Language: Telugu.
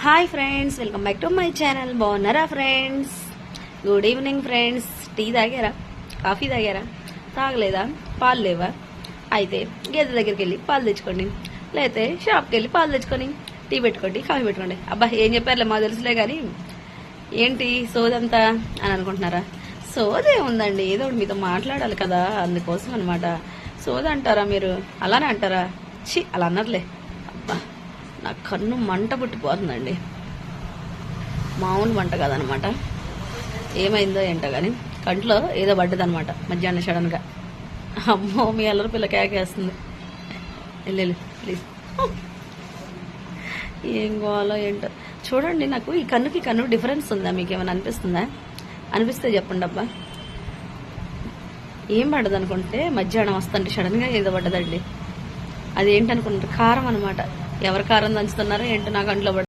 Hi friends, welcome back to my channel. బాగున్నారా friends? Good evening friends. Tea తాగారా? కాఫీ తాగారా? తాగలేదా? పాలు లేవా? అయితే గేదె దగ్గరికి వెళ్ళి పాలు తెచ్చుకోండి, లేకపోతే షాప్కి వెళ్ళి పాలు తెచ్చుకొని టీ పెట్టుకోండి, కాఫీ పెట్టుకోండి. అబ్బా ఏం చెప్పారులే, మాకు తెలుసులే. కానీ ఏంటి సోదంతా అని అనుకుంటున్నారా? సోదే ఉందండి, ఏదో ఒకటి మీతో మాట్లాడాలి కదా, అందుకోసం అనమాట. సోద అంటారా మీరు? అలానే అంటారా? అలా అన్నారులే. అబ్బా నా కన్ను మంట పుట్టిపోతుందండి, మామూలు మంట కాదనమాట. ఏమైందో ఏంటో కానీ కంట్లో ఏదో పడ్డదనమాట మధ్యాహ్నం సడన్గా. అమ్మో, మీ అల్లరి పిల్ల కేకేస్తుంది. వెళ్ళు ప్లీజ్. ఏం కావాలో ఏంటో చూడండి. నాకు ఈ కన్ను డిఫరెన్స్ ఉందా? మీకు ఏమైనా అనిపిస్తుందా? అనిపిస్తే చెప్పండి అబ్బా. ఏం పడ్డది అనుకుంటే మధ్యాహ్నం వస్తుంటే సడన్గా ఏదో పడ్డదండి. అది ఏంటనుకుంటారు? కారం అనమాట. ఎవరు కారం దంచుతున్నారో ఏంటో నాకు కంట్లో